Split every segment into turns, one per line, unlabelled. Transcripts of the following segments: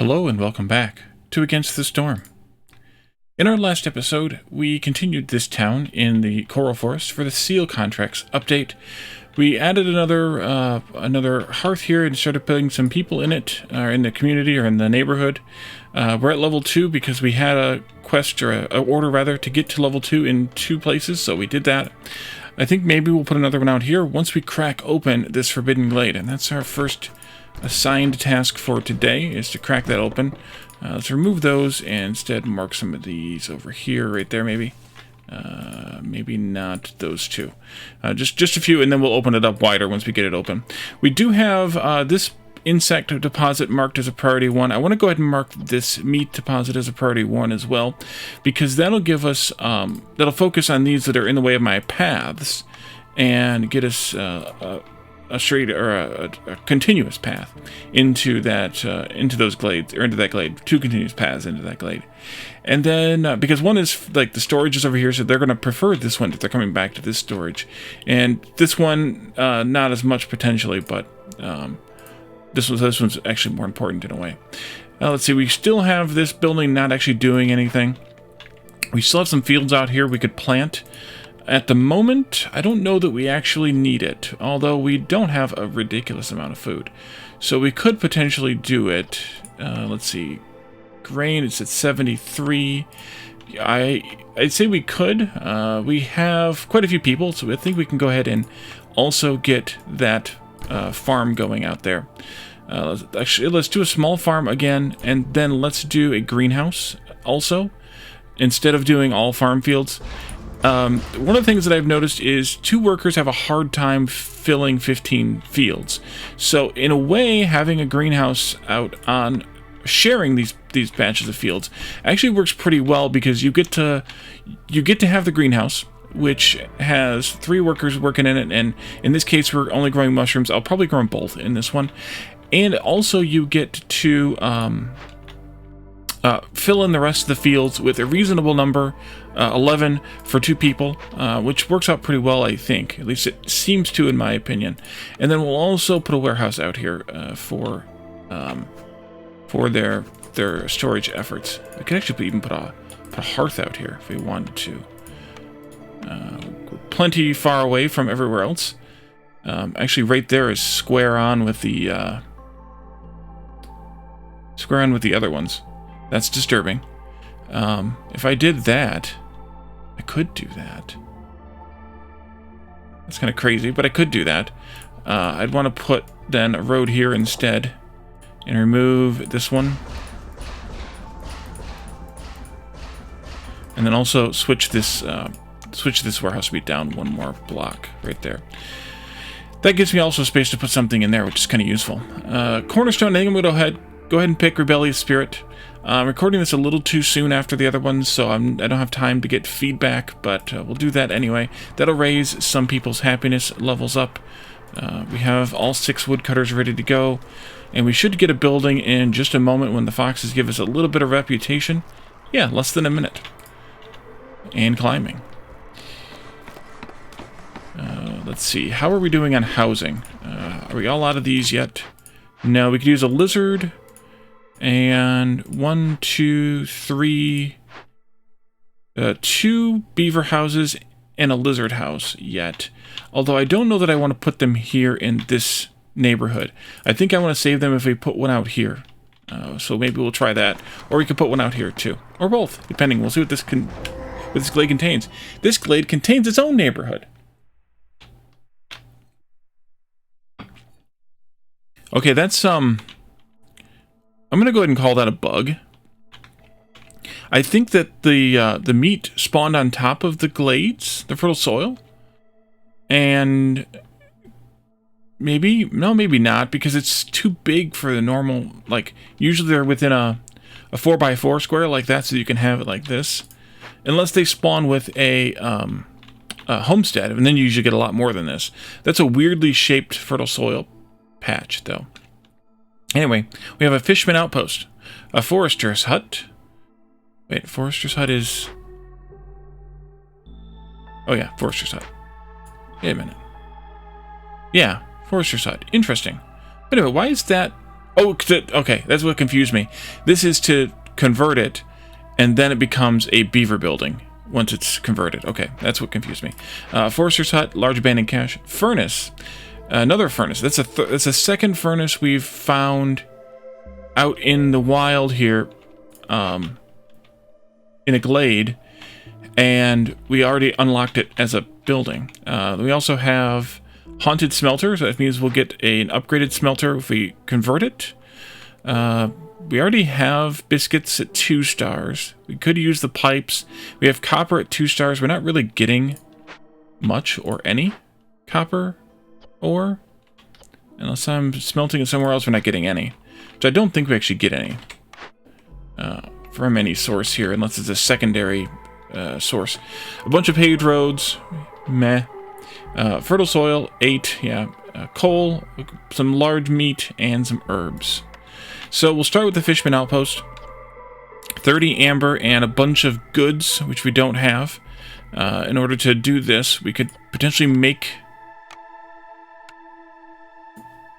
Hello and welcome back to Against the Storm. In our last episode, we continued this town in the Coral Forest for the Seal Contracts update. We added another hearth here and started putting some people in it, in the community or in the neighborhood. We're at level 2 because we had a quest, or an order rather, to get to level 2 in 2 places, so we did that. I think maybe we'll put another one out here once we crack open this Forbidden Glade, and that's our first assigned task for today, is to crack that open. Let's remove those and instead mark some of these over here, right there maybe. Maybe not those two. Just a few, and then we'll open it up wider once we get it open. We do have this insect deposit marked as a priority 1. I want to go ahead and mark this meat deposit as a priority 1 as well, because that'll give us, that'll focus on these that are in the way of my paths and get us a straight or a continuous path into that into those glades, or into that glade. 2 continuous paths into that glade. And then because one is like the storage is over here, so they're going to prefer this one if they're coming back to this storage, and this one not as much potentially, but this one's actually more important in a way. Let's see, we still have this building not actually doing anything. We still have some fields out here we could plant. At the moment, I don't know that we actually need it, although we don't have a ridiculous amount of food. So we could potentially do it. Let's see. Grain, it's at 73. I'd say we could. We have quite a few people, so I think we can go ahead and also get that farm going out there. Let's do a small farm again, and then let's do a greenhouse also, instead of doing all farm fields. One of the things that I've noticed is 2 workers have a hard time filling 15 fields. So in a way, having a greenhouse out on sharing these patches of fields actually works pretty well, because you get to have the greenhouse, which has 3 workers working in it, and in this case we're only growing mushrooms. I'll probably grow them both in this one. And also you get to fill in the rest of the fields with a reasonable number, 11 for 2 people, which works out pretty well, I think. At least it seems to, in my opinion. And then we'll also put a warehouse out here for their storage efforts. We could actually even put a hearth out here if we wanted to. Plenty far away from everywhere else. Actually, right there is square on with the other ones. That's disturbing. If I did that, I could do that. That's kind of crazy, but I could do that. I'd want to put then a road here instead, and remove this one, and then also switch this warehouse to be down 1 more block right there. That gives me also space to put something in there, which is kind of useful. Cornerstone, I think I'm going to go ahead and pick Rebellious Spirit. I'm recording this a little too soon after the other ones, so I don't have time to get feedback, but we'll do that anyway. That'll raise some people's happiness levels up. We have all 6 woodcutters ready to go, and we should get a building in just a moment when the foxes give us a little bit of reputation. Yeah, less than a minute. And climbing. Let's see, how are we doing on housing? Are we all out of these yet? No, we could use a lizard. And 1, 2, 3, 2 beaver houses and a lizard house yet. Although I don't know that I want to put them here in this neighborhood. I think I want to save them if we put one out here. So maybe we'll try that. Or we could put one out here too. Or both, depending. We'll see what this glade contains. This glade contains its own neighborhood. Okay, that's I'm going to go ahead and call that a bug. I think that the meat spawned on top of the glades, the fertile soil. And maybe not, because it's too big for the normal, like, usually they're within a 4x4 square like that, so you can have it like this. Unless they spawn with a homestead, and then you usually get a lot more than this. That's a weirdly shaped fertile soil patch, though. Anyway, we have a fisherman outpost, a forester's hut. Wait, forester's hut is... Oh yeah, forester's hut. Wait a minute. Yeah, forester's hut. Interesting. But anyway, why is that Oh, okay, that's what confused me. This is to convert it, and then it becomes a beaver building once it's converted. Okay, that's what confused me. Forester's hut, large abandoned cache, furnace, another furnace. That's a second furnace we've found out in the wild here, in a glade, and we already unlocked it as a building. We also have haunted smelter, so that means we'll get an upgraded smelter if we convert it. We already have biscuits at 2 stars. We could use the pipes. We have copper at 2 stars. We're not really getting much or any copper ore. Unless I'm smelting it somewhere else, we're not getting any. Which I don't think we actually get any from any source here, unless it's a secondary source. A bunch of paved roads. Meh. Fertile soil, 8, yeah. Coal, some large meat, and some herbs. So we'll start with the Fishman Outpost. 30 amber and a bunch of goods, which we don't have. In order to do this, we could potentially make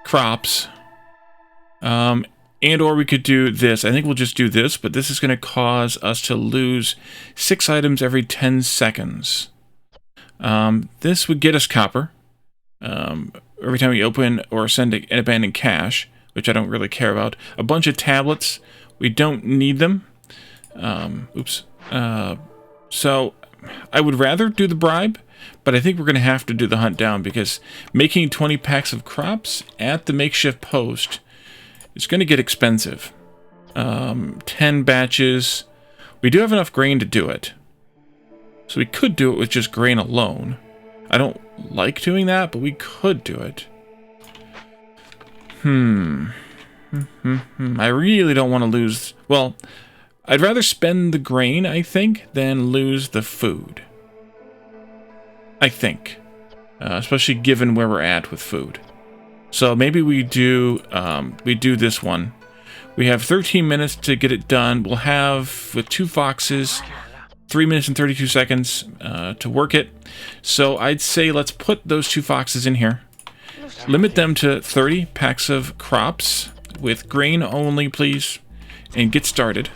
crops. And or we could do this. I think we'll just do this, but this is going to cause us to lose 6 items every 10 seconds. This would get us copper every time we open or send an abandoned cache, which I don't really care about. A bunch of tablets. We don't need them. Oops. So I would rather do the bribe, but I think we're going to have to do the hunt down because making 20 packs of crops at the makeshift post is going to get expensive. 10 batches. We do have enough grain to do it. So we could do it with just grain alone. I don't like doing that, but we could do it. I really don't want to lose... Well, I'd rather spend the grain, I think, than lose the food. I think. Especially given where we're at with food. So maybe we do this one. We have 13 minutes to get it done. We'll have, with 2 foxes... 3 minutes and 32 seconds to work it. So I'd say let's put those 2 foxes in here. Limit them to 30 packs of crops with grain only, please. And get started.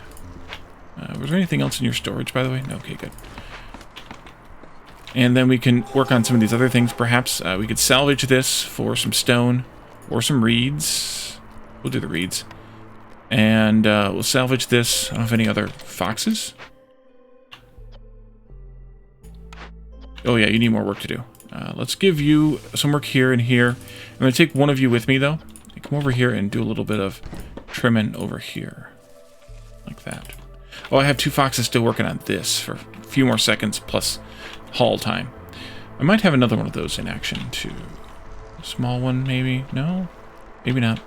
Was there anything else in your storage, by the way? No, okay, good. And then we can work on some of these other things, perhaps. We could salvage this for some stone or some reeds. We'll do the reeds. And we'll salvage this. I don't have any other foxes. Oh yeah, you need more work to do. Let's give you some work here and here. I'm going to take one of you with me, though. Come over here and do a little bit of trimming over here. Like that. Oh, I have 2 foxes still working on this for a few more seconds plus haul time. I might have another one of those in action, too. A small one, maybe? No? Maybe not.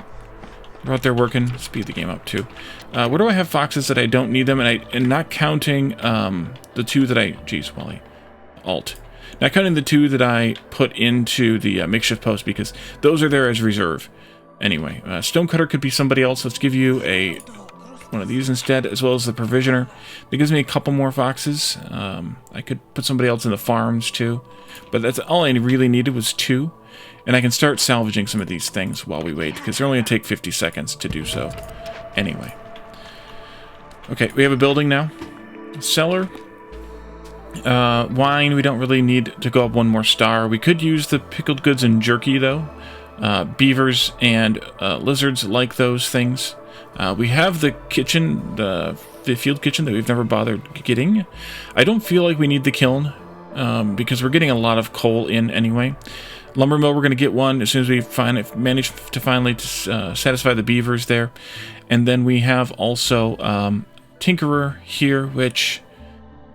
We're out there working. Speed the game up, too. Where do I have foxes that I don't need them? And not counting the 2 that I... Geez, Wally. Alt. Not counting the 2 that I put into the makeshift post, because those are there as reserve. Anyway, stonecutter could be somebody else. Let's give you one of these instead, as well as the provisioner. That gives me a couple more foxes. I could put somebody else in the farms too, but that's all I really needed was 2. And I can start salvaging some of these things while we wait, because they're only going to take 50 seconds to do so. Anyway. Okay, we have a building now. Cellar. Wine, we don't really need to go up 1 more star. We could use the pickled goods and jerky, though. Beavers and lizards like those things. We have the kitchen, the field kitchen that we've never bothered getting. I don't feel like we need the kiln, because we're getting a lot of coal in anyway. Lumber mill, we're going to get one as soon as we manage to finally satisfy the beavers there. And then we have also Tinkerer here, which...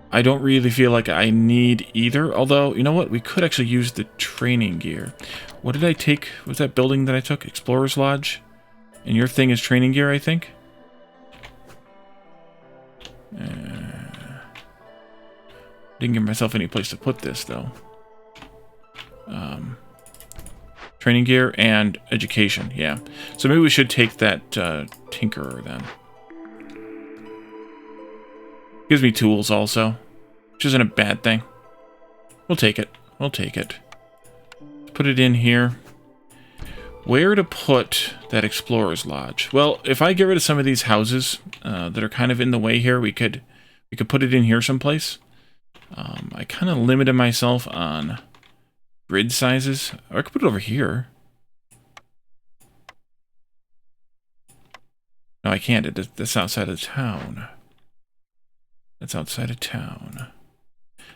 I don't really feel like I need either, although, you know what, we could actually use the training gear. What did I take? Was that building that I took? Explorer's Lodge? And your thing is training gear, I think? Didn't give myself any place to put this, though. Training gear and education, yeah. So maybe we should take that Tinkerer, then. Gives me tools also, which isn't a bad thing. We'll take it. We'll take it. Put it in here. Where to put that Explorer's Lodge. Well, if I get rid of some of these houses that are kind of in the way here, we could put it in here someplace. I kind of limited myself on grid sizes. Or I could put it over here. No, I can't. That's outside of town. That's outside of town.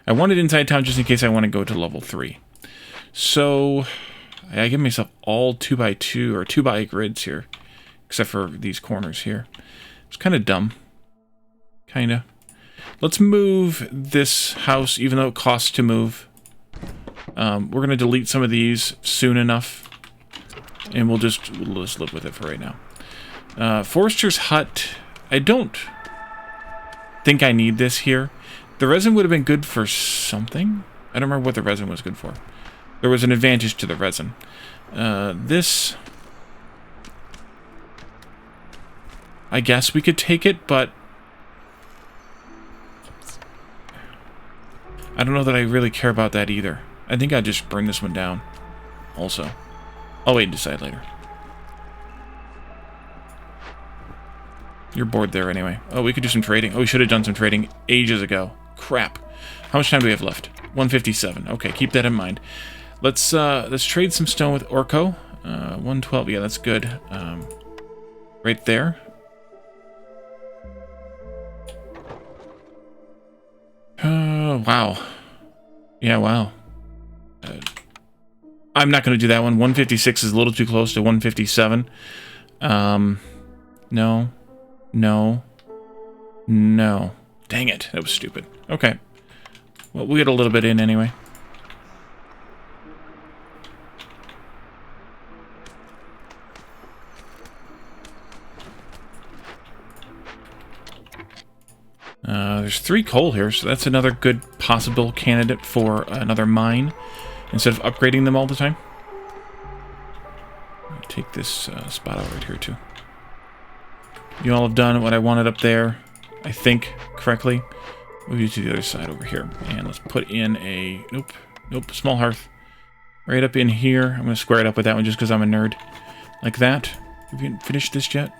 I want it inside town just in case I want to go to level 3. So I give myself all 2x2 or 2x grids here, except for these corners here. It's kind of dumb. Kinda. Let's move this house, even though it costs to move. We're going to delete some of these soon enough, and we'll just live with it for right now. Forester's Hut. I don't think I need this here. The resin would have been good for something. I don't remember what the resin was good for. There was an advantage to the resin. This... I guess we could take it, but... I don't know that I really care about that either. I think I'd just burn this one down. Also. I'll wait and decide later. You're bored there anyway. Oh, we could do some trading. Oh, we should have done some trading ages ago. Crap. How much time do we have left? 157. Okay, keep that in mind. Let's trade some stone with Orko. 112. Yeah, that's good. Right there. Wow. Yeah, wow. I'm not going to do that one. 156 is a little too close to 157. No. No. No. Dang it. That was stupid. Okay. Well, we'll get a little bit in anyway. There's 3 coal here, so that's another good possible candidate for another mine, instead of upgrading them all the time. I'll take this spot out right here, too. You all have done what I wanted up there, I think, correctly. Move you to the other side over here. And let's put in a... Nope, small hearth. Right up in here. I'm going to square it up with that one just because I'm a nerd. Like that. Have you finished this yet?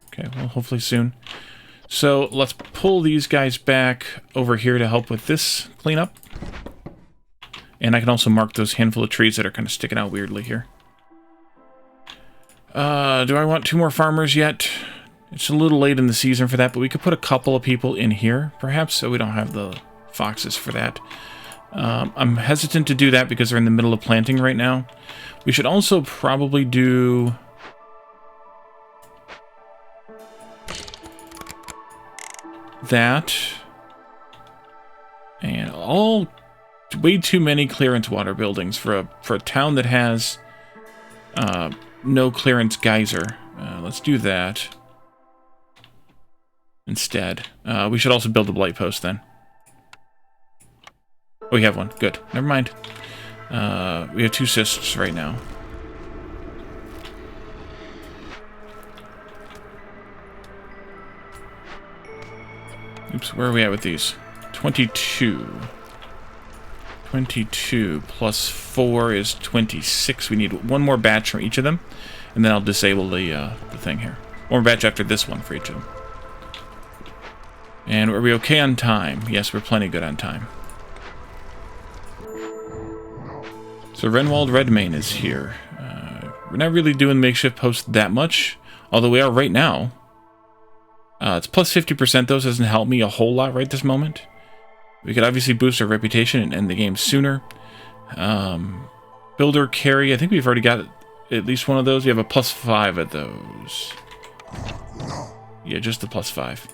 Okay, well, hopefully soon. So let's pull these guys back over here to help with this cleanup. And I can also mark those handful of trees that are kind of sticking out weirdly here. Do I want 2 more farmers yet? It's a little late in the season for that, but we could put a couple of people in here, perhaps, so we don't have the foxes for that. I'm hesitant to do that because they're in the middle of planting right now. We should also probably do... that. And all... way too many clearance water buildings for a town that has no clearance geyser. Let's do that instead. We should also build a blight post then. Oh, we have one. Good. Never mind. We have 2 cysts right now. Oops, where are we at with these? 22. 22 plus 4 is 26. We need 1 more batch from each of them, and then I'll disable the thing here. 1 more batch after this one for each of them. And are we okay on time? Yes, we're plenty good on time. So Renwald Redmane is here. We're not really doing makeshift posts that much, although we are right now. It's plus 50%, though, so it doesn't help me a whole lot right this moment. We could obviously boost our reputation and end the game sooner. Builder carry, I think we've already got at least one of those. We have a plus 5 of those. Yeah, just the plus 5.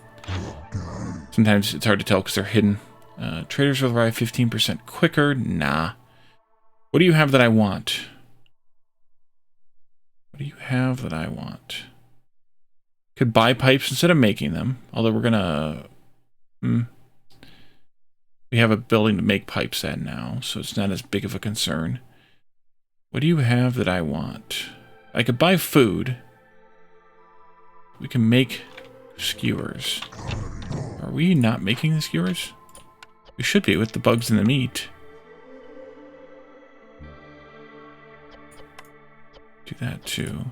Sometimes it's hard to tell because they're hidden. Traders will arrive 15% quicker. Nah. What do you have that I want? What do you have that I want? Could buy pipes instead of making them. Although we're gonna... We have a building to make pipes at now, so it's not as big of a concern. What do you have that I want? I could buy food. We can make skewers. Are we not making the skewers? We should be with the bugs in the meat. Do that too.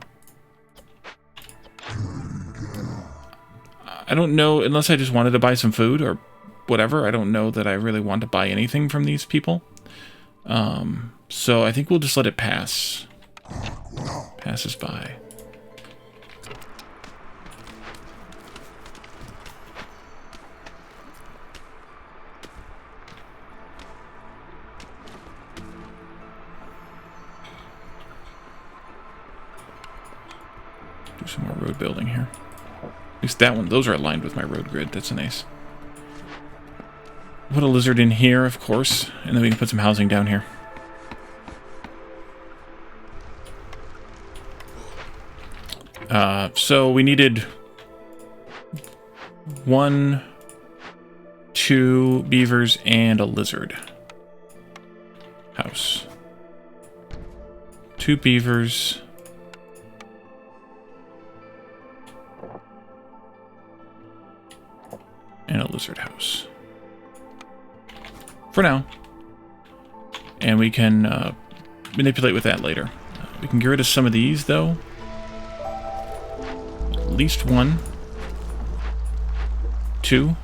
I don't know, unless I just wanted to buy some food or whatever. I don't know that I really want to buy anything from these people. So I think we'll just let it pass. Passes by. Do some more road building here. At least that one, those are aligned with my road grid. That's nice. Put a lizard in here, of course, and then we can put some housing down here. So we needed 1, 2 beavers and a lizard house. 2 beavers. And a lizard house. For now. And we can manipulate with that later. We can get rid of some of these, though. At least 1. 2.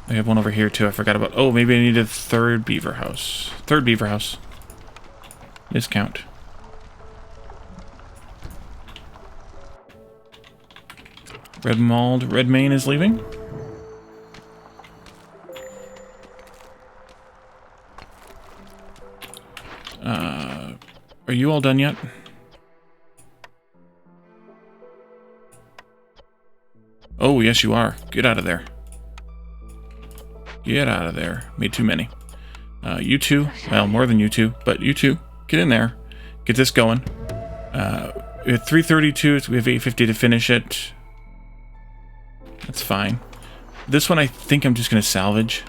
I have one over here, too. I forgot about... Oh, maybe I need a 3rd beaver house. 3rd beaver house. Miscount. Red Mauled Redmane is leaving. Are you all done yet? Oh, yes you are. Get out of there. Get out of there. Made too many. You two, well, more than you two, but you two, get in there. Get this going. We have 332, so we have 850 to finish it. That's fine. This one I think I'm just going to salvage.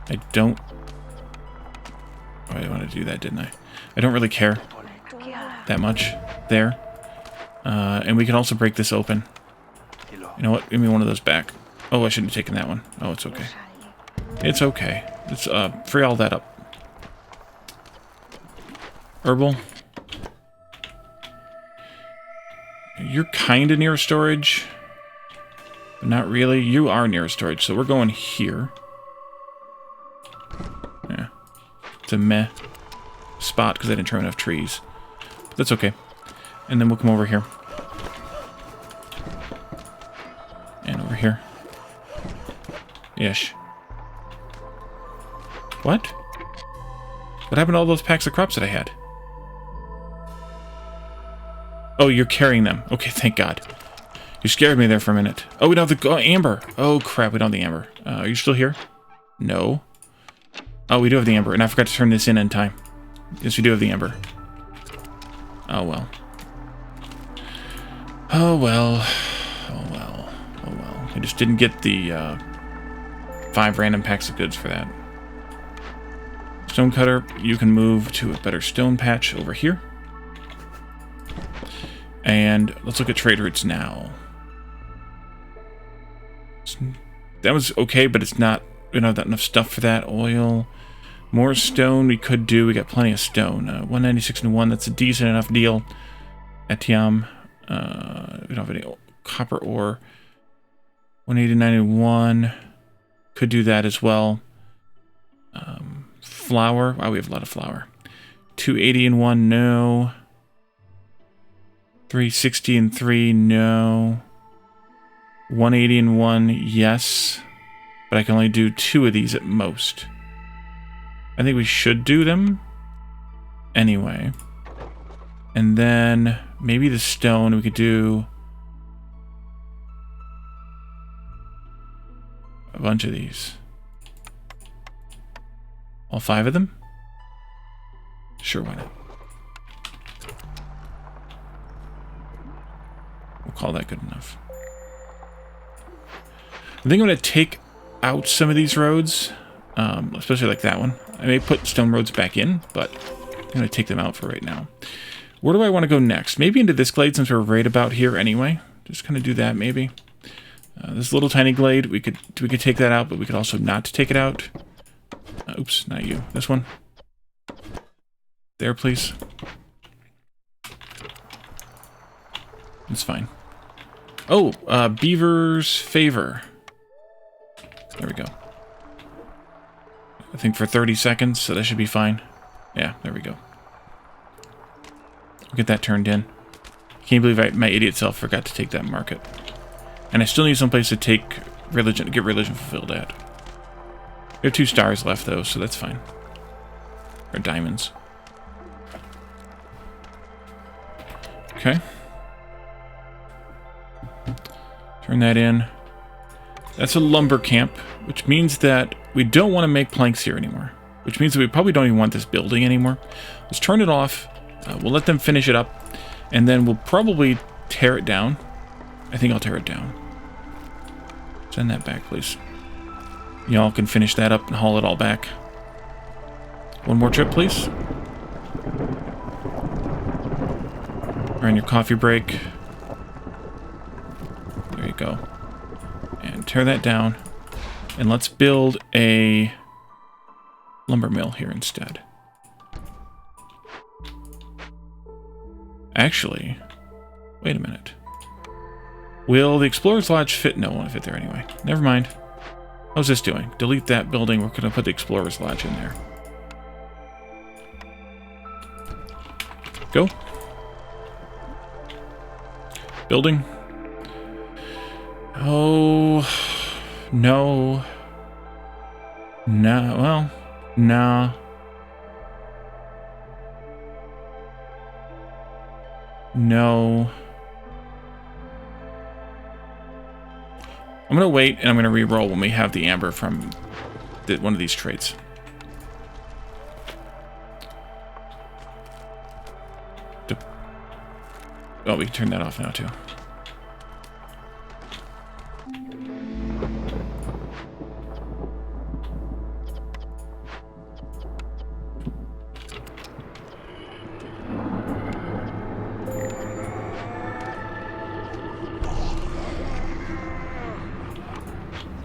I don't... Oh, I wanted to do that, didn't I? I don't really care that much there. And we can also break this open. You know what? Give me one of those back. Oh, I shouldn't have taken that one. Oh, it's okay. It's okay. Let's free all that up. Herbal. You're kind of near storage. But not really. You are near storage, so we're going here. Yeah. It's a meh spot because I didn't trim enough trees. But that's okay. And then we'll come over here. And over here. Ish. What? What happened to all those packs of crops that I had? Oh, you're carrying them. Okay, thank God. You scared me there for a minute. Oh, we don't have the amber. Oh, crap, we don't have the amber. Are you still here? No. Oh, we do have the amber, and I forgot to turn this in time. Yes, we do have the amber. Oh, well. Oh, well. Oh, well. Oh, well. I just didn't get the 5 random packs of goods for that. Stonecutter, you can move to a better stone patch over here. And let's look at trade routes now. That was okay, but it's not... We don't have enough stuff for that. Oil... More stone we could do. We got plenty of stone. 196 and 1. That's a decent enough deal. Etiam. We don't have any copper ore. 189 and 1. Could do that as well. Flour. Wow, we have a lot of flour. 280 and 1. No. 360 and 3. No. 180 and 1. Yes. But I can only do 2 of these at most. I think we should do them anyway. And then maybe the stone we could do a bunch of these. All 5 of them? Sure, why not? We'll call that good enough. I think I'm going to take out some of these roads. Especially like that one. I may put stone roads back in, but I'm going to take them out for right now. Where do I want to go next? Maybe into this glade since we're right about here anyway. Just kind of do that maybe. This little tiny glade, we could take that out, but we could also not take it out. Oops, not you. This one. There, please. It's fine. Oh, Beaver's Favor. There we go. I think for 30 seconds, so that should be fine. Yeah, there we go. Get that turned in. Can't believe my idiot self forgot to take that market. And I still need someplace to take religion, get religion fulfilled at. We have 2 stars left though, so that's fine. Or diamonds. Okay. Turn that in. That's a lumber camp, which means that we don't want to make planks here anymore. Which means that we probably don't even want this building anymore. Let's turn it off. We'll let them finish it up. And then we'll probably tear it down. I think I'll tear it down. Send that back, please. Y'all can finish that up and haul it all back. One more trip, please. We're on your coffee break. There you go. And tear that down. And let's build a lumber mill here instead. Actually, wait a minute. Will the Explorer's Lodge fit? No, it won't fit there anyway. Never mind. How's this doing? Delete that building. We're going to put the Explorer's Lodge in there. Go. Building. Oh, no. No, well, no. No. I'm going to wait, and I'm going to re-roll when we have the amber from one of these traits. Oh, we can turn that off now, too.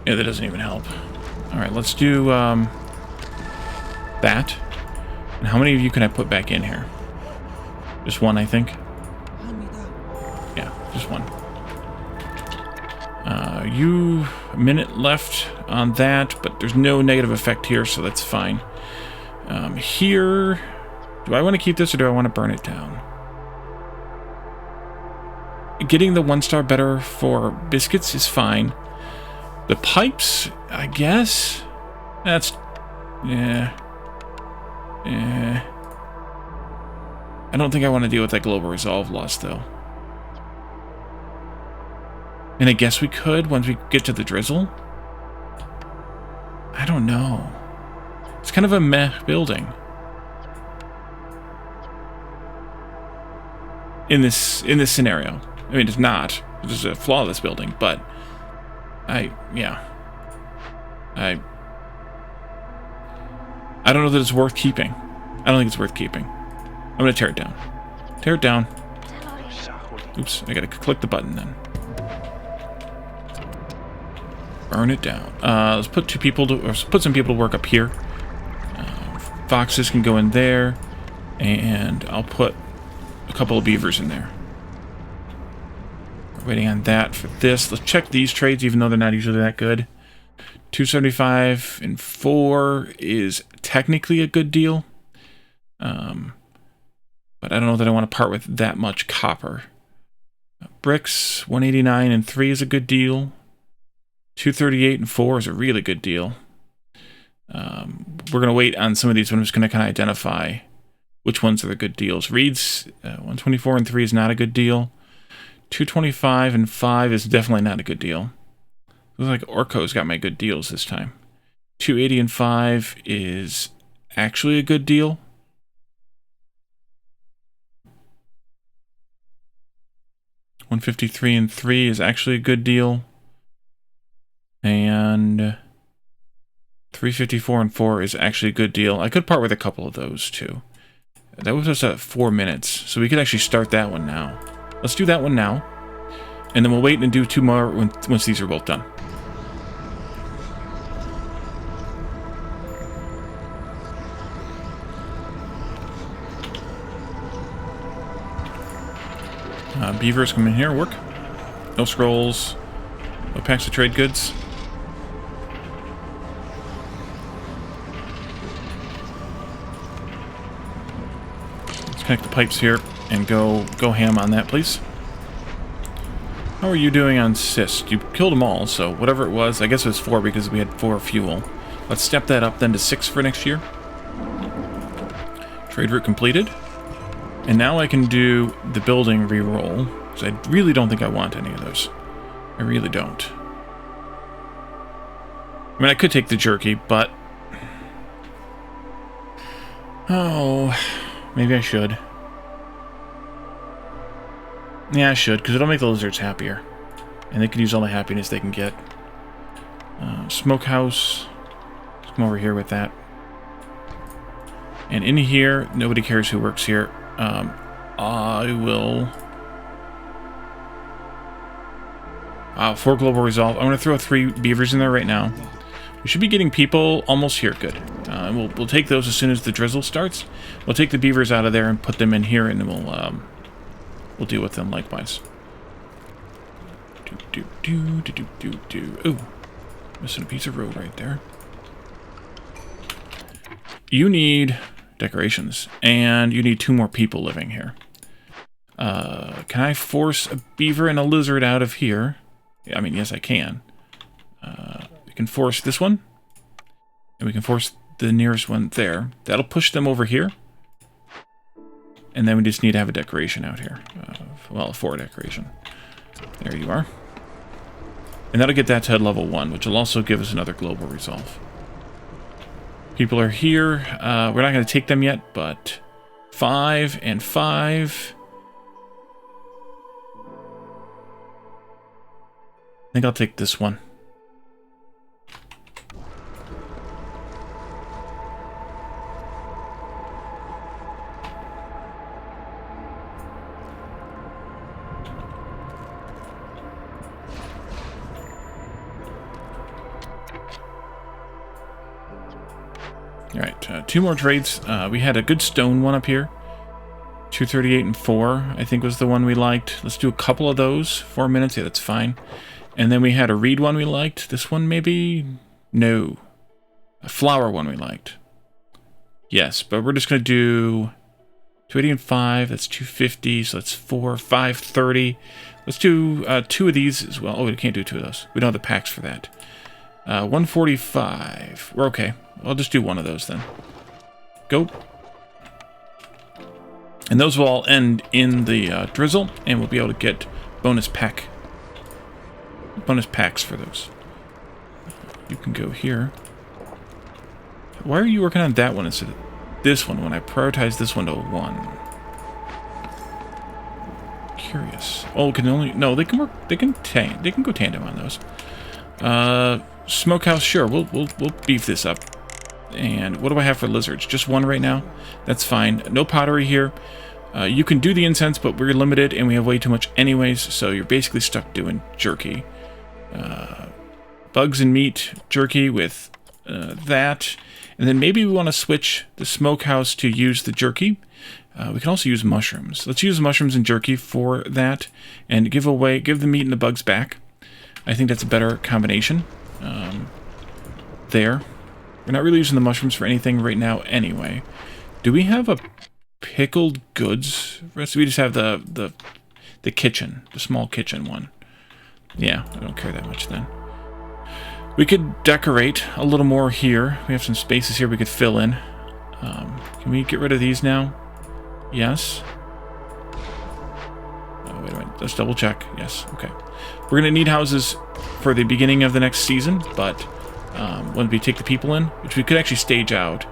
Yeah, that doesn't even help. Alright, let's do that. And how many of you can I put back in here? Just one, I think. Yeah, just one. You, a minute left on that, but there's no negative effect here, so that's fine. Here, do I want to keep this or do I want to burn it down? Getting the 1-star better for biscuits is fine. The pipes, I guess? That's... yeah. Yeah. I don't think I want to deal with that global resolve loss, though. And I guess we could once we get to the drizzle? I don't know. It's kind of a meh building. In this scenario. I mean, it's not. It's a flawless building, but... yeah. I don't know that it's worth keeping. I don't think it's worth keeping. I'm going to tear it down. Tear it down. Oops, I got to click the button then. Burn it down. Let's put some people to work up here. Foxes can go in there, and I'll put a couple of beavers in there. We're waiting on that for this. Let's check these trades, even though they're not usually that good. 275 and 4 is technically a good deal. But I don't know that I want to part with that much copper. Bricks, 189 and 3 is a good deal. 238 and 4 is a really good deal. We're going to wait on some of these, but I'm just going to kind of identify which ones are the good deals. Reeds, 124 and 3 is not a good deal. 225 and 5 is definitely not a good deal. Looks like Orko's got my good deals this time. 280 and 5 is actually a good deal. $153 and 3 is actually a good deal. And 354 and 4 is actually a good deal. I could part with a couple of those too. That was just at 4 minutes, so we could actually start that one now. Let's do that one now. And then we'll wait and do 2 more once these are both done. Beavers come in here, work. No scrolls. No packs of trade goods. Let's connect the pipes here and go ham on that, please. How are you doing on cyst? You killed them all, so whatever it was, I guess it was 4 because we had 4 fuel. Let's step that up then to 6 for next year. Trade route completed. And now I can do the building re-roll, because I really don't think I want any of those. I really don't. I mean, I could take the jerky, but... Oh, maybe I should. Yeah, I should, because it'll make the lizards happier. And they could use all the happiness they can get. Smokehouse. Let's come over here with that. And in here, nobody cares who works here. I will... 4 global resolve. I'm going to throw 3 beavers in there right now. We should be getting people almost here. Good. We'll take those as soon as the drizzle starts. We'll take the beavers out of there and put them in here, and then we'll deal with them likewise. Ooh, missing a piece of road right there. You need decorations, and you need 2 more people living here. Can I force a beaver and a lizard out of here? I mean, yes, I can. We can force this one, and we can force the nearest one there. That'll push them over here. And then we just need to have a decoration out here. Well, a 4 decoration. There you are. And that'll get that to level 1, which will also give us another global resolve. People are here. We're not going to take them yet, but 5 and 5. I think I'll take this one. Alright, 2 more trades. We had a good stone one up here. 238 and 4, I think was the one we liked. Let's do a couple of those. 4 minutes, yeah, that's fine. And then we had a reed one we liked. This one maybe? No. A flower one we liked. Yes, but we're just going to do 280 and 5. That's 250, so that's 4, 530. Let's do 2 of these as well. Oh, we can't do 2 of those. We don't have the packs for that. 145. We're okay. I'll just do 1 of those then. Go. And those will all end in the drizzle, and we'll be able to get bonus packs for those. You can go here. Why are you working on that one instead of this one when I prioritize this one to 1? Curious. Oh, can only... No, they can work... They can go tandem on those. Smokehouse, sure. We'll beef this up. And what do I have for lizards? Just 1 right now? That's fine. No pottery here. You can do the incense, but we're limited, and we have way too much anyways, so you're basically stuck doing jerky. Bugs and meat jerky with that. And then maybe we want to switch the smokehouse to use the jerky. We can also use mushrooms. Let's use mushrooms and jerky for that, and give the meat and the bugs back. I think that's a better combination. There. We're not really using the mushrooms for anything right now anyway. Do we have a pickled goods recipe? We just have the kitchen, the small kitchen one. Yeah, I don't care that much then. We could decorate a little more here. We have some spaces here we could fill in. Can we get rid of these now? Yes. Oh, wait a minute. Let's double check. Yes, okay. We're going to need houses for the beginning of the next season, but when we take the people in, which we could actually stage out,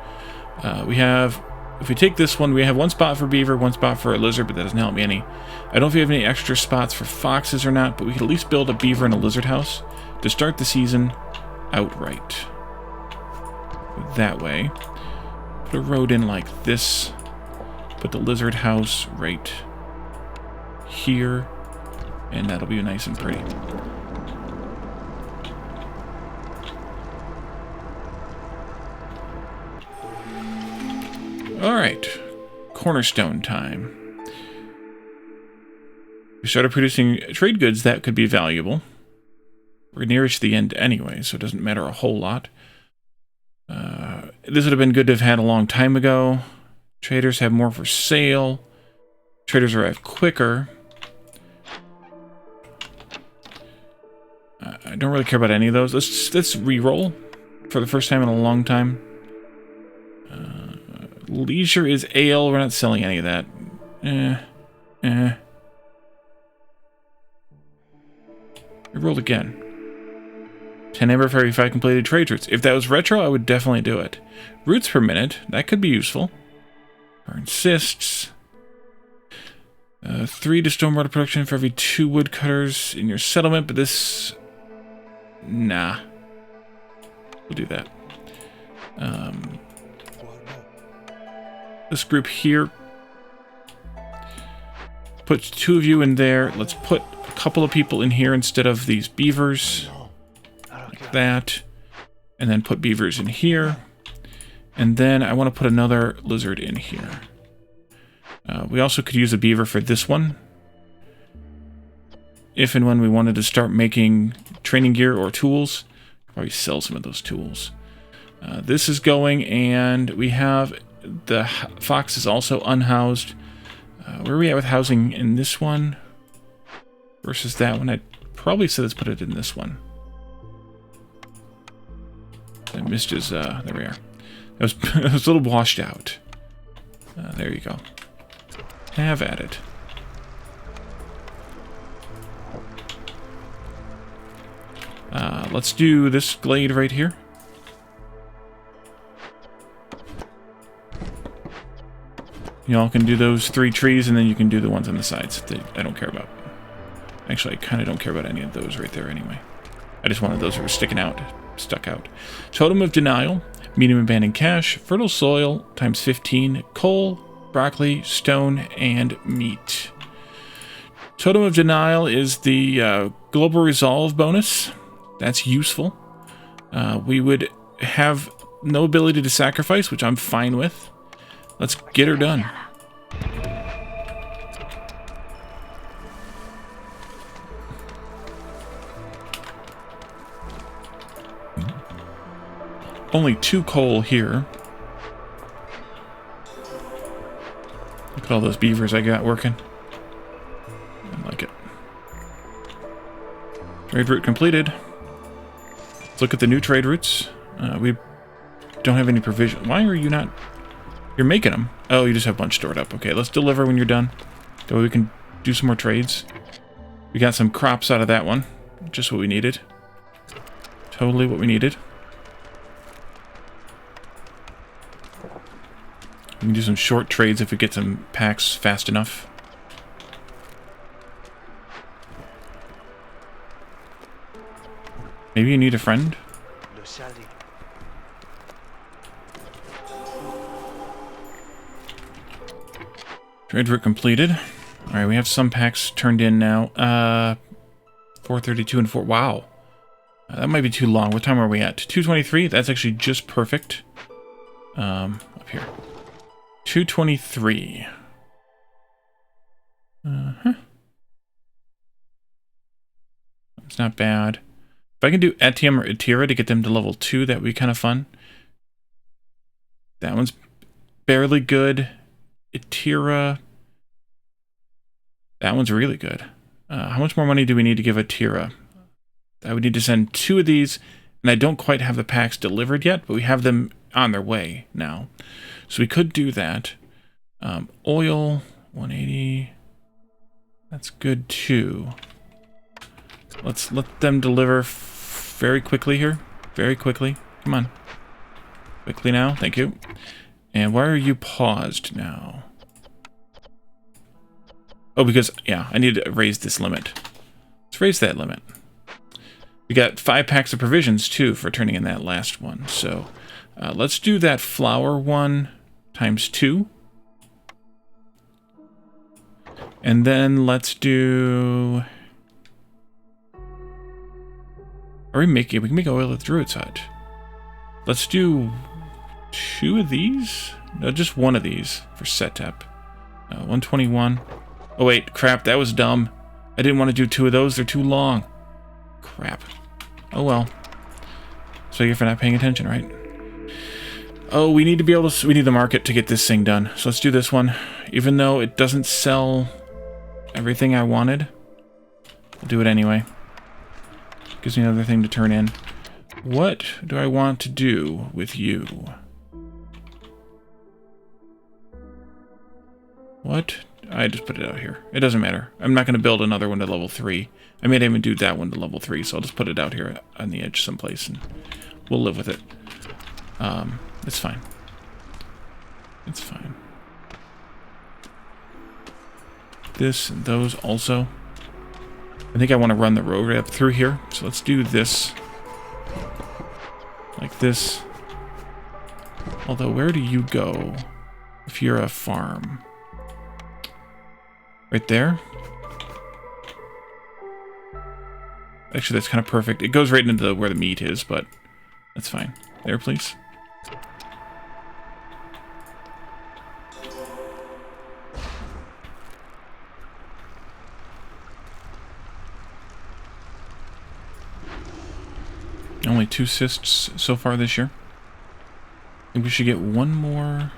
if we take this one, we have 1 spot for beaver, 1 spot for a lizard, but that doesn't help me any. I don't know if we have any extra spots for foxes or not, but we could at least build a beaver and a lizard house to start the season outright. That way. Put a road in like this. Put the lizard house right here. And that'll be nice and pretty. Alright. Cornerstone time. We started producing trade goods that could be valuable. We're nearish the end anyway, so it doesn't matter a whole lot. This would have been good to have had a long time ago. Traders have more for sale. Traders arrive quicker. I don't really care about any of those. Let's re-roll for the first time in a long time. Leisure is ale. We're not selling any of that. Re-rolled again. 10 amber for every 5 completed trade routes. If that was retro, I would definitely do it. Routes per minute. That could be useful. Our insists. 3 to stormwater production for every 2 woodcutters in your settlement, but this... Nah. We'll do that. This group here. Put 2 of you in there. Let's put a couple of people in here instead of these beavers. Like that. And then put beavers in here. And then I want to put another lizard in here. We also could use a beaver for this one. If and when we wanted to start making training gear or tools. Probably sell some of those tools. This is going, and we have the fox is also unhoused. Where are we at with housing in this one versus that one? I'd probably say let's put it in this one. I missed his, there we are. It was a little washed out. There you go. Have at it. Let's do this glade right here. Y'all can do those 3 trees, and then you can do the ones on the sides that I don't care about. Actually, I kind of don't care about any of those right there anyway. I just wanted those that were stuck out. Totem of Denial, medium abandoned cache, fertile soil, times 15, coal, broccoli, stone, and meat. Totem of Denial is the global resolve bonus. That's useful. We would have no ability to sacrifice, which I'm fine with. Let's get her done. Only 2 coal here. Look at all those beavers I got working. I like it. Trade route completed. Let's look at the new trade routes. We don't have any provision. Why are you not... You're making them. Oh, you just have a bunch stored up. Okay, let's deliver when you're done. That way we can do some more trades. We got some crops out of that one. Just what we needed. Totally what we needed. We can do some short trades if we get some packs fast enough. Maybe you need a friend? Trade route completed. Alright, we have some packs turned in now. 432 and 4. Wow. That might be too long. What time are we at? 223? That's actually just perfect. Up here. 223. It's not bad. If I can do Etium or Etira to get them to level 2, that would be kind of fun. That one's barely good. Etira. That one's really good. How much more money do we need to give Etira? I would need to send 2 of these, and I don't quite have the packs delivered yet, but we have them on their way now. So we could do that. Oil, 180. That's good too. Let's let them deliver very quickly here. Very quickly. Come on. Quickly now. Thank you. And why are you paused now? Oh, because, yeah, I need to raise this limit. Let's raise that limit. We got 5 packs of provisions, too, for turning in that last one. So, let's do that flour one times 2. And then let's do... Are we making... We can make oil at the Druid's Hut. Let's do 2 of these? No, just 1 of these for setup. 121. Oh, wait. Crap. That was dumb. I didn't want to do 2 of those. They're too long. Crap. Oh well. So you're for not paying attention, right? Oh, we need to be able to... We need the market to get this thing done. So let's do this one. Even though it doesn't sell everything I wanted, I'll do it anyway. Gives me another thing to turn in. What do I want to do with you? What? I just put it out here. It doesn't matter. I'm not going to build another one to level 3. I may not even do that one to level 3, so I'll just put it out here on the edge someplace, and we'll live with it. It's fine. It's fine. This and those also. I think I want to run the road right up through here, so let's do this. Like this. Although, where do you go if you're a farm? Right there? Actually, that's kind of perfect. It goes right into where the meat is, but that's fine. There, please. Only 2 cysts so far this year. I think we should get one more.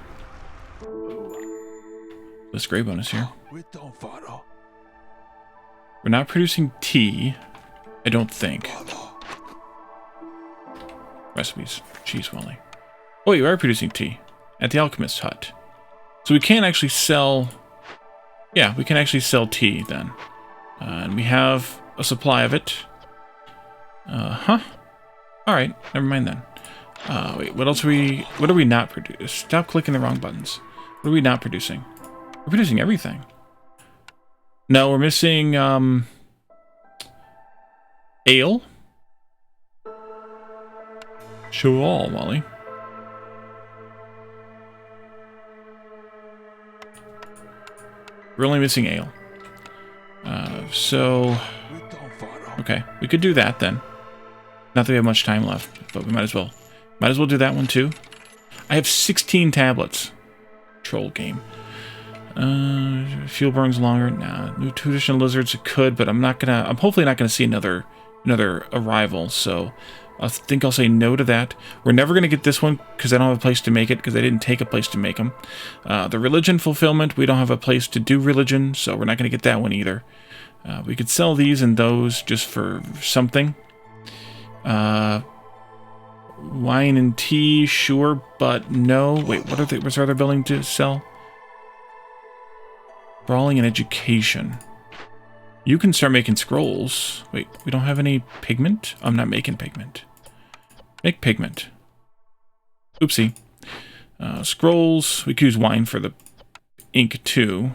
This gray bonus here. We're not producing tea, I don't think. Recipes. Cheese welly. Oh, you are producing tea at the alchemist's hut. So we can actually sell... Yeah, we can actually sell tea then. And we have a supply of it. Huh. Alright, never mind then. Wait, what else are we... What are we not producing? Stop clicking the wrong buttons. What are we not producing? We're producing everything. No, we're missing, ale. Show all, Wally. We're only missing ale. So... Okay, we could do that then. Not that we have much time left, but we might as well. Might as well do that one too. I have 16 tablets. Troll game. Fuel burns longer. Nah. New traditional lizards could, but I'm hopefully not gonna see another arrival, so I think I'll say no to that. We're never gonna get this one because I don't have a place to make it, because I didn't take a place to make them. The religion fulfillment, we don't have a place to do religion, so we're not gonna get that one either. We could sell these and those just for something. Wine and tea, sure, but no. Wait, what's our other building to sell? Brawling and education. You can start making scrolls. Wait, we don't have any pigment? I'm not making pigment. Make pigment. Oopsie. Scrolls. We could use wine for the ink too.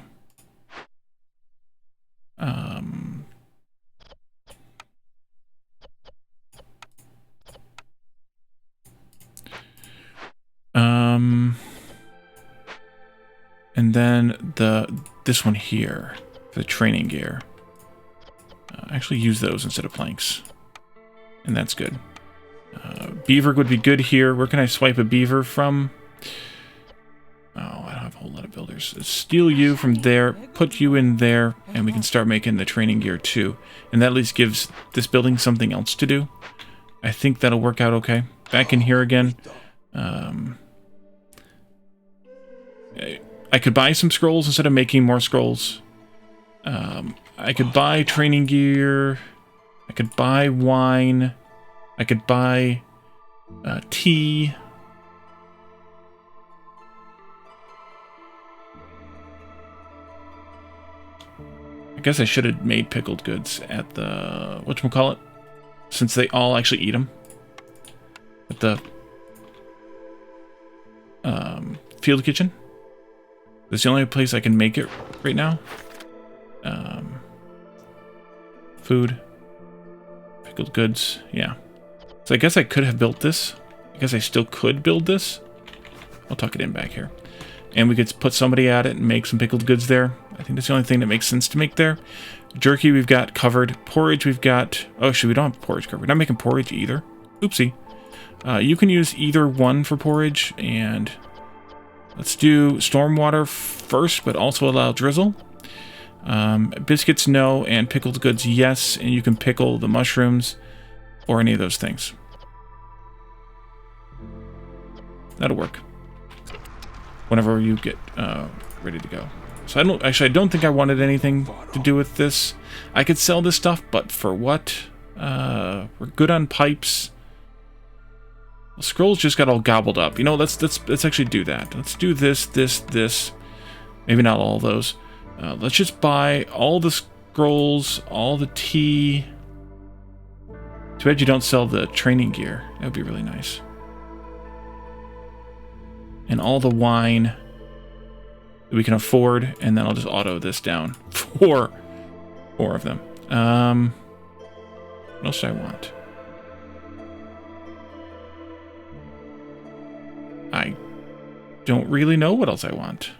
And then this one here for the training gear. Actually use those instead of planks. And that's good. Beaver would be good here. Where can I swipe a beaver from? Oh, I don't have a whole lot of builders. Steal you from there, put you in there, and we can start making the training gear too. And that at least gives this building something else to do. I think that'll work out okay. Back in here again. I could buy some scrolls instead of making more scrolls. I could buy training gear. I could buy wine. I could buy tea. I guess I should have made pickled goods at the... whatchamacallit? Since they all actually eat them. At the field kitchen. That's the only place I can make it right now. Food. Pickled goods. Yeah. So I guess I could have built this. I guess I still could build this. I'll tuck it in back here. And we could put somebody at it and make some pickled goods there. I think that's the only thing that makes sense to make there. Jerky we've got covered. Porridge we've got... Oh, actually, we don't have porridge covered. We're not making porridge either. Oopsie. You can use either one for porridge, and... Let's do stormwater first, but also allow drizzle. Biscuits, no, and pickled goods, yes, and you can pickle the mushrooms or any of those things. That'll work. Whenever you get ready to go. So I don't think I wanted anything to do with this. I could sell this stuff, but for what? We're good on pipes. The scrolls just got all gobbled up. You know, let's actually do that. Let's do this. Maybe not all of those. Let's just buy all the scrolls, all the tea. Too bad you don't sell the training gear. That would be really nice. And all the wine that we can afford, and then I'll just auto this down. Four of them. What else do I want? I don't really know what else I want.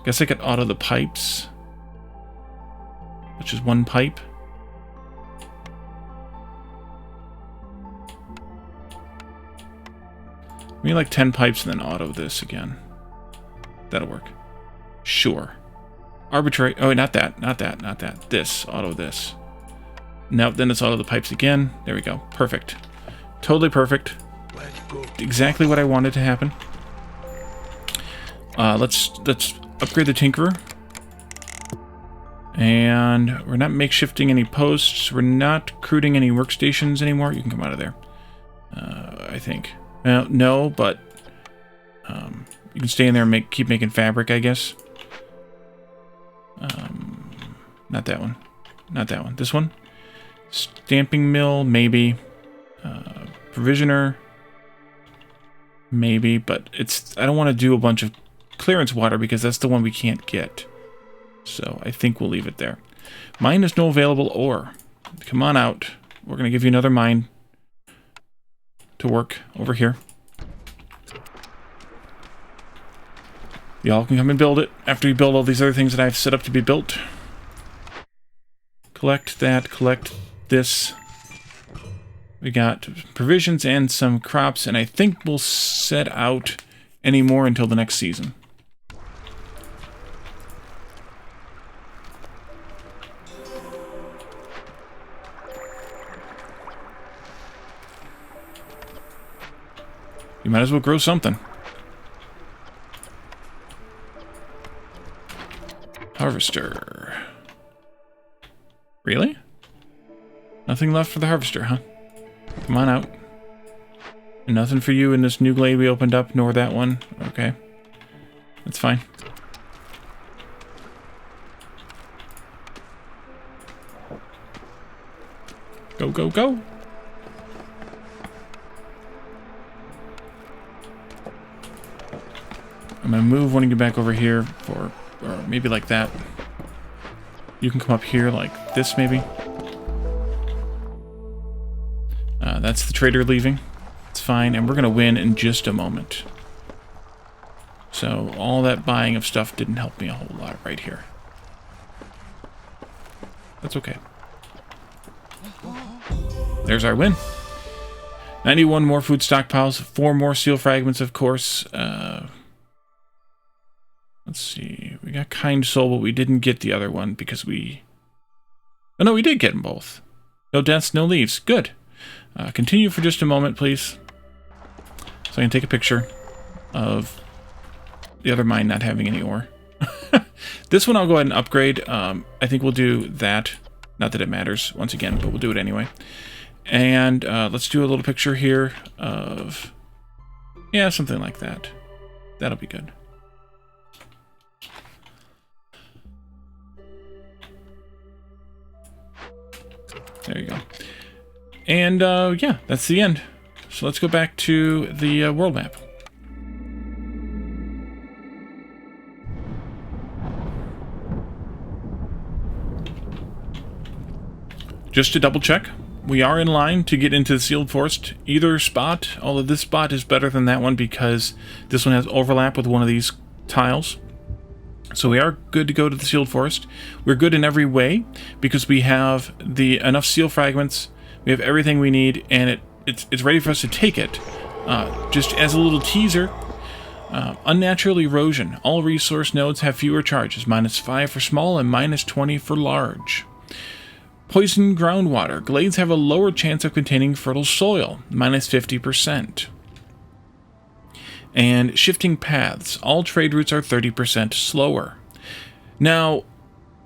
Guess I could auto the pipes, which is one pipe. Maybe like 10 pipes and then auto this again. That'll work. Sure. Arbitrary. Oh, not that. This. Auto this. Nope, then it's auto the pipes again. There we go. Perfect. Totally perfect. Exactly what I wanted to happen. Let's upgrade the Tinkerer. And we're not makeshifting any posts. We're not recruiting any workstations anymore. You can come out of there. I think. Well, no, but you can stay in there and keep making fabric, I guess. Not that one. Not that one. This one. Stamping mill, maybe. Provisioner, maybe, but I don't want to do a bunch of clearance water because that's the one we can't get. So I think we'll leave it there. Mine is no available ore. Come on out. We're going to give you another mine to work over here. Y'all can come and build it after you build all these other things that I've set up to be built. Collect that, collect this. We got provisions and some crops, and I think we'll set out any more until the next season. You might as well grow something. Harvester. Really? Nothing left for the harvester, huh? Come on out. Nothing for you in this new glade we opened up, nor that one. Okay. That's fine. Go, go, go! I'm gonna move one of you back over here for, or maybe like that. You can come up here like this, maybe. That's the trader leaving. It's fine, and we're gonna win in just a moment. So all that buying of stuff didn't help me a whole lot right here. That's okay. There's our win. 91 more food stockpiles, 4 more steel fragments, of course. Let's see. We got Kind Soul, but we didn't get the other one because we... Oh, no, we did get them both. No deaths, no leaves. Good. Continue for just a moment, please. So I can take a picture of the other mine not having any ore. This one I'll go ahead and upgrade. I think we'll do that. Not that it matters, once again, but we'll do it anyway. And let's do a little picture here of... Yeah, something like that. That'll be good. There you go. And, yeah, that's the end. So let's go back to the world map. Just to double check, we are in line to get into the sealed forest. Either spot, although this spot is better than that one because this one has overlap with one of these tiles. So we are good to go to the sealed forest. We're good in every way because we have enough seal fragments. We have everything we need, and it's ready for us to take it. Just as a little teaser, Unnatural erosion. All resource nodes have fewer charges, -5 for small and -20 for large. Poison groundwater. Glades have a lower chance of containing fertile soil, -50%. And shifting paths. All trade routes are 30% slower. Now,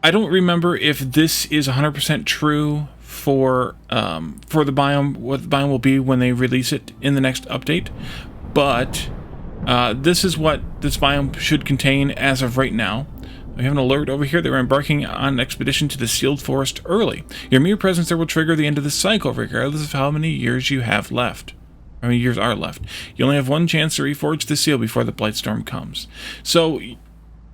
I don't remember if this is 100% true for the biome, what the biome will be when they release it in the next update, but this is what this biome should contain as of right now. We have an alert over here that we're embarking on an expedition to the sealed forest early. Your mere presence there will trigger the end of the cycle, regardless of how many years you have left. How many years are left. You only have one chance to reforge the seal before the Blightstorm comes. So,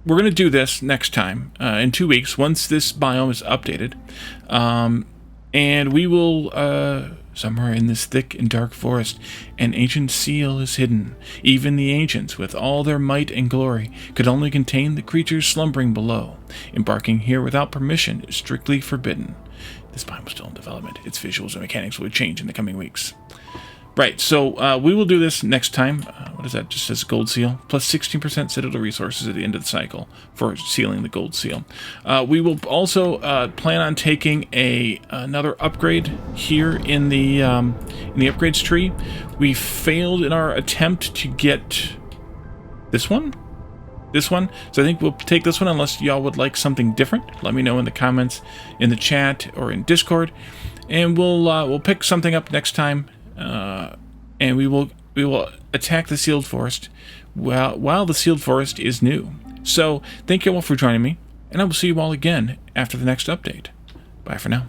we're going to do this next time, in 2 weeks, once this biome is updated. And we will, somewhere in this thick and dark forest, an ancient seal is hidden. Even the ancients, with all their might and glory, could only contain the creatures slumbering below. Embarking here without permission is strictly forbidden. This biome is still in development. Its visuals and mechanics will change in the coming weeks. Right, so we will do this next time. What is that? Just says gold seal. Plus 16% citadel resources at the end of the cycle for sealing the gold seal. We will also plan on taking another upgrade here in the upgrades tree. We failed in our attempt to get this one. So I think we'll take this one unless y'all would like something different. Let me know in the comments, in the chat, or in Discord, and we'll pick something up next time. And we will attack the sealed forest while the sealed forest is new. So thank you all for joining me, and I will see you all again after the next update. Bye for now.